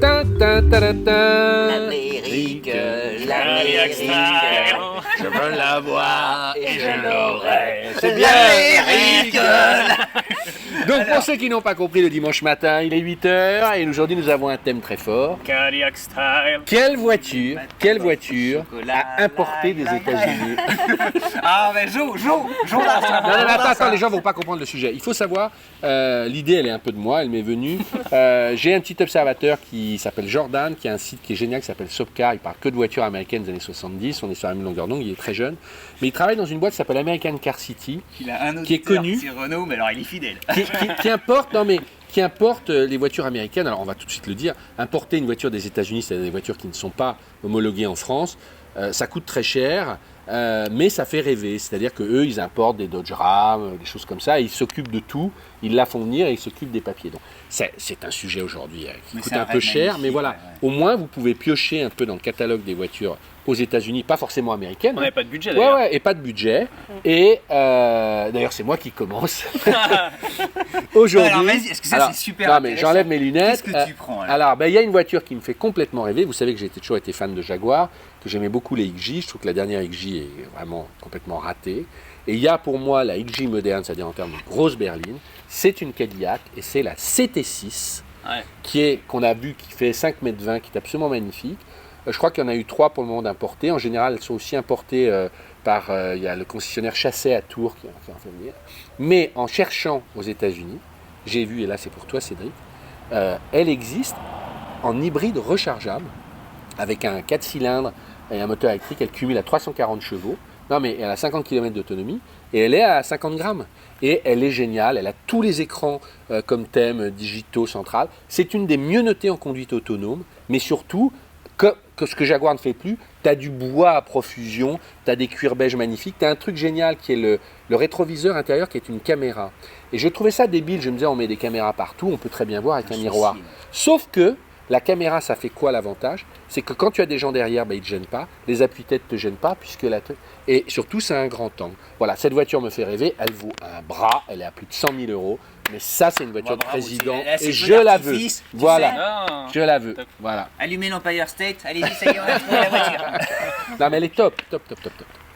L'Amérique, je veux la voir et je l'aurai. C'est bien. L'Amérique. Donc pour ceux qui n'ont pas compris, le dimanche matin, il est 8h et aujourd'hui nous avons un thème très fort. Cadillac style. Quelle voiture a importé des États-Unis? Ah mais joue. Non, attends, les gens vont pas comprendre le sujet. Il faut savoir, l'idée elle est un peu de moi, elle m'est venue. J'ai un petit observateur qui s'appelle Jordan, qui a un site qui est génial, qui s'appelle Sopcar. Il parle que de voitures américaines des années 70, on est sur la même longueur d'onde, il est très jeune. Mais il travaille dans une boîte qui s'appelle American Car City, Il a un auditeur, qui est connu, c'est Renault, mais alors il est fidèle. qui importe les voitures américaines. Alors on va tout de suite le dire, importer une voiture des États-Unis, c'est-à-dire des voitures qui ne sont pas homologuées en France, ça coûte très cher. Mais ça fait rêver, c'est-à-dire qu'eux, ils importent des Dodge Ram, des choses comme ça, et ils s'occupent de tout, ils la font venir et ils s'occupent des papiers. Donc c'est un sujet aujourd'hui qui Mais coûte c'est un un peu rêve cher, magnifique, mais voilà, ouais. au moins vous pouvez piocher un peu dans le catalogue des voitures aux États-Unis, pas forcément américaines. On n'avait pas de budget Ouais, d'ailleurs. ouais, et pas de budget. Et d'ailleurs, c'est moi qui commence. Aujourd'hui. Alors vas-y, est-ce que ça Alors, c'est super non, mais intéressant. j'enlève mes lunettes. Qu'est-ce que tu prends là? Alors, il y a une voiture qui me fait complètement rêver. Vous savez que j'ai toujours été fan de Jaguar, que j'aimais beaucoup les XJ. Je trouve que la dernière XJ est vraiment complètement ratée. Et il y a pour moi la XJ moderne, c'est-à-dire en termes de grosse berline. C'est une Cadillac et c'est la CT6 Ouais. qu'on a vu, qui fait 5,20 m, qui est absolument magnifique. Je crois qu'il y en a eu 3 pour le moment d'importés. En général, elles sont aussi importées par il y a le concessionnaire Chassé à Tours qui en fait venir. Mais en cherchant aux États-Unis, j'ai vu, et là c'est pour toi Cédric, elle existe en hybride rechargeable avec un 4 cylindres et un moteur électrique. Elle cumule à 340 chevaux. Non, mais elle a 50 km d'autonomie et elle est à 50 grammes. Et elle est géniale, elle a tous les écrans comme thème digitaux central. C'est une des mieux notées en conduite autonome, mais surtout, que ce que Jaguar ne fait plus, tu as du bois à profusion, tu as des cuirs beige magnifiques, tu as un truc génial qui est le rétroviseur intérieur qui est une caméra. Et je trouvais ça débile, je me disais on met des caméras partout, on peut très bien voir avec un miroir. Sauf que la caméra, ça fait quoi l'avantage? C'est que quand tu as des gens derrière, ils ne te gênent pas, les appuis-têtes ne te gênent pas, et surtout c'est un grand angle. Voilà, cette voiture me fait rêver, elle vaut un bras, elle est à plus de 100 000 €, mais ça c'est une voiture de président, et je la veux. Voilà, Non. je la veux. Top. Voilà. Allumez l'Empire State, allez-y, ça y est, on a trouvé la voiture. Non mais elle est top.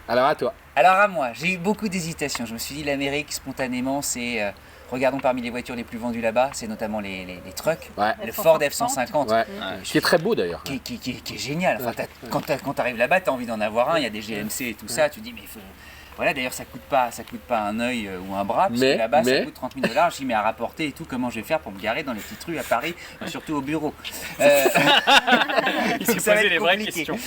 Alors à toi. Alors à moi, j'ai eu beaucoup d'hésitations. Je me suis dit l'Amérique, spontanément, c'est... regardons parmi les voitures les plus vendues là-bas, c'est notamment les trucks. Ouais. Le Ford F-150, Ouais. Qui est très beau d'ailleurs. qui est génial. Enfin, quand tu arrives là-bas, tu as envie d'en avoir un. Il y a des GMC et tout ça. Tu dis, mais il faut... Voilà, d'ailleurs, ça coûte pas un œil ou un bras, parce que là-bas, ça coûte 30 000 $. Je dis, mais à rapporter et tout, comment je vais faire pour me garer dans les petites rues à Paris, surtout au bureau. Il s'est Ça va posé être les vraies compliqué. questions.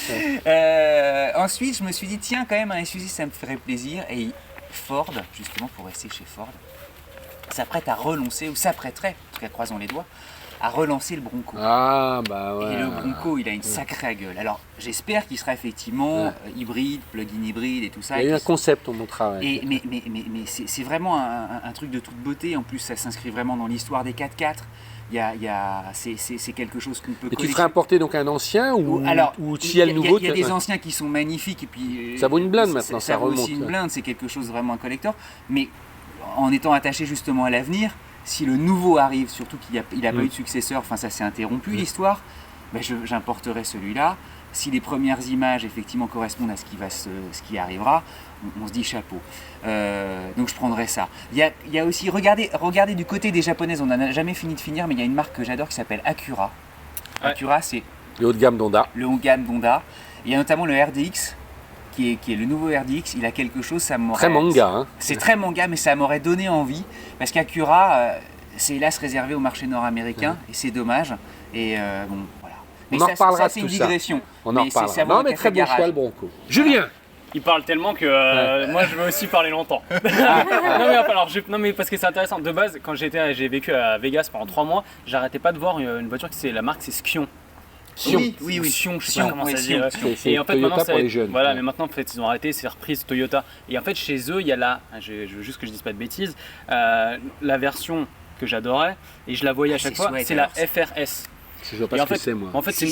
Ensuite, je me suis dit, tiens, quand même, un SUV, ça me ferait plaisir. Et Ford, justement, pour rester chez Ford, s'apprête à relancer, ou s'apprêterait, en tout cas, croisons les doigts, à relancer le Bronco. Ah bah ouais. Et le Bronco, il a une sacrée gueule. Alors, j'espère qu'il sera effectivement hybride, plug-in hybride et tout ça. Il y a eu un concept, on montrera. Et, mais c'est vraiment un truc de toute beauté. En plus, ça s'inscrit vraiment dans l'histoire des 4x4. C'est quelque chose qu'on peut Et tu ferais importer donc un ancien ou si elle nouveau? Il y a des anciens qui sont magnifiques. Et puis, ça vaut une blinde maintenant, ça vaut remonte. aussi une blinde, c'est quelque chose vraiment un collector. Mais en étant attaché justement à l'avenir, si le nouveau arrive, surtout qu'il n'a pas eu de successeur, enfin ça s'est interrompu l'histoire, ben j'importerai celui-là. Si les premières images effectivement correspondent à ce qui arrivera, on se dit chapeau. Donc je prendrai ça. Il y a aussi, regardez du côté des japonaises, on n'en a jamais fini de finir, mais il y a une marque que j'adore qui s'appelle Acura. Ouais. Acura, c'est Le haut de gamme d'Honda. le haut de gamme d'Honda. Il y a notamment le RDX, qui est le nouveau RDX. Il a quelque chose, ça m'aurait... Très manga, hein. C'est très manga, mais ça m'aurait donné envie, parce qu'Acura, c'est hélas réservé au marché nord-américain, et c'est dommage. Et bon, voilà. Mais On en reparlera c'est de une tout ça. digression. On en Mais ça reparlera. vaut Non un mais café très beau garage. choix le Bronco. Julien. Il parle tellement que moi je veux aussi parler longtemps. Non mais parce que c'est intéressant. De base, quand j'ai vécu à Vegas pendant 3 mois, j'arrêtais pas de voir une voiture qui c'est la marque, c'est Skion. Oui. Sion, je sais Sion, pas comment oui, ça se dit. Sion. C'est Et en fait, Toyota maintenant, pour les jeunes. Voilà, Ouais. mais maintenant, en fait, ils ont arrêté, c'est reprise Toyota. Et en fait, chez eux, il y a je veux juste que je dise pas de bêtises, la version que j'adorais, et je la voyais à chaque c'est fois, chouette, c'est la alors. FRS. Je vois pas Et ce en que fait, c'est moi. en fait, c'est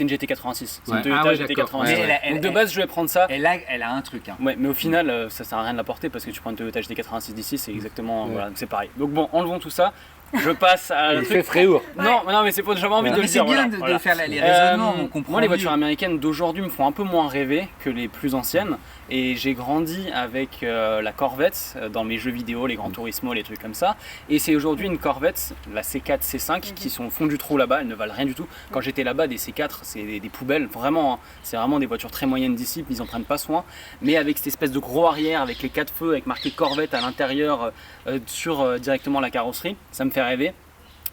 une GT86. C'est Ouais. une Toyota Ah ouais, d'accord. GT86. Ouais, Donc de base, je voulais prendre ça. Elle a un truc. Hein. Ouais, mais au final, ça sert à rien de la porter parce que tu prends une Toyota GT86 d'ici, c'est exactement. Voilà, donc c'est pareil. Donc bon, enlevons tout ça. Je passe à Il fait fréour. Non, mais c'est pour j'avais envie de le mais dire. c'est bien voilà. de faire les raisonnements, on comprend. Moi, les mieux. voitures américaines d'aujourd'hui me font un peu moins rêver que les plus anciennes. Et j'ai grandi avec la Corvette dans mes jeux vidéo, les Gran Turismo, les trucs comme ça. Et c'est aujourd'hui une Corvette, la C4, C5, qui sont au fond du trou là-bas, elles ne valent rien du tout. Quand j'étais là-bas, des C4, c'est des poubelles, vraiment. Hein. C'est vraiment des voitures très moyennes d'ici, ils en prennent pas soin. Mais avec cette espèce de gros arrière, avec les 4 feux, avec marqué Corvette à l'intérieur, sur directement la carrosserie, ça me fait rêver.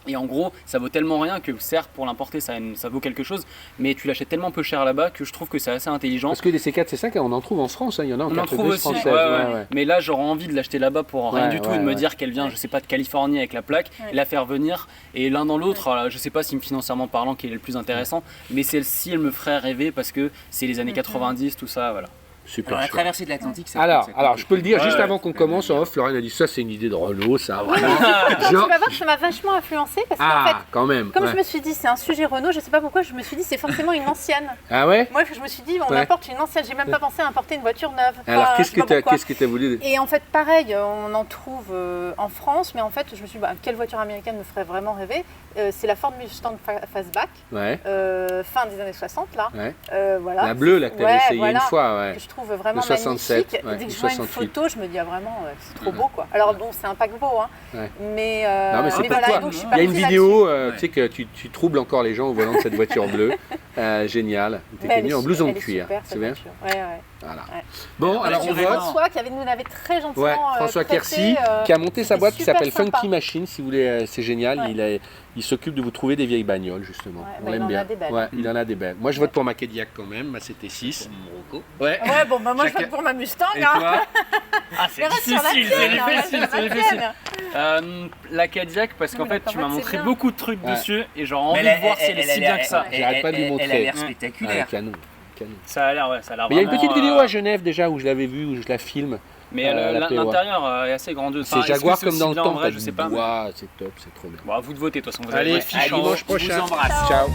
Et en gros, ça vaut tellement rien que certes pour l'importer ça vaut quelque chose, mais tu l'achètes tellement peu cher là-bas que je trouve que c'est assez intelligent. Parce que les C4, C5, on en trouve en France, hein. Il y en a en on en carte trouve bleue aussi, française. ouais. Mais là j'aurais envie de l'acheter là-bas pour rien du tout et de me dire qu'elle vient, je sais pas, de Californie avec la plaque, et la faire venir. Et l'un dans l'autre, je sais pas si financièrement parlant qui est le plus intéressant, mais celle-ci elle me ferait rêver parce que c'est les années 90, tout ça, voilà. Super. Alors, la chouette. traversée de l'Atlantique, ça Alors, coûte je peux le dire, Ouais, juste ouais. avant qu'on commence en off, Florian a dit ça, c'est une idée de Renault, ça. Vraiment. Tu vas voir, ça m'a vachement influencé parce qu'en fait, Quand même. comme ouais. je me suis dit, c'est un sujet Renault, je sais pas pourquoi, je me suis dit, c'est forcément une ancienne. Ah ouais. Moi, je me suis dit, on Ouais. importe une ancienne, j'ai même pas pensé à importer une voiture neuve. Alors, Enfin, qu'est-ce je sais pas pourquoi. que tu as voulu Et en fait, pareil, on en trouve en France, mais en fait, je me suis dit, quelle voiture américaine me ferait vraiment rêver? C'est la Ford Mustang Fastback, Ouais. fin des années 60, là. Ouais. Voilà. La bleue, là, que tu avais essayé voilà, une fois, ouais. que je trouve vraiment Le 67, magnifique. ouais, Dès que le je vois une 68. photo, je me dis, vraiment, c'est trop beau, quoi. Alors, bon, c'est un paquebot, hein. Ouais. Mais, Non, mais c'est pour voilà, toi. donc je suis Il y a une partie vidéo, là-dessus. tu sais, que tu troubles encore les gens au volant de cette voiture bleue. Génial. Tu Mais es elle venu est en blouson de elle est cuir. super, C'est cette bien. voiture. Ouais. Voilà. Ouais. Bon, alors on Sur vote. François qui nous avait très gentiment Ouais, François prêté, Quercy, qui a monté sa c'était boîte qui super s'appelle sympa. Funky Machine, si vous voulez, c'est génial. Ouais. Il s'occupe de vous trouver des vieilles bagnoles, justement. Ouais, On bah, l'aime il en bien. a des belles. Ouais, il en a des belles. Moi, je vote pour ma Cadillac quand même, ma CT6. Ouais. Ouais, bon, bah, moi je Chacun- vote pour ma Mustang. Et hein. toi Ah, c'est Mais reste sur la difficile, tienne, c'est hein, difficile, reste sur c'est la difficile. tienne. La Cadillac, parce Non, qu'en mais fait, la tu m'as Corvette, montré c'est bien. beaucoup de trucs Ouais. dessus et j'aurais Mais envie de voir si elle est si bien que ça. J'arrête pas de lui Elle a montrer. l'air Ouais, spectaculaire. canon. Ça a l'air, ouais, ça a l'air Mais il y a une vraiment, petite vidéo à Genève déjà où je l'avais vue, où je la filme. Mais la POA. l'intérieur est assez grandiose. C'est Enfin, est-ce que Jaguar c'est comme aussi dans le bien temps. en vrai, je sais pas. mais- Ouah, c'est top, c'est trop bien. Bon, à vous de voter, de toute façon. Vous avez Allez, votre fiche à en haut. dimanche On vous prochain. embrasse. Ciao.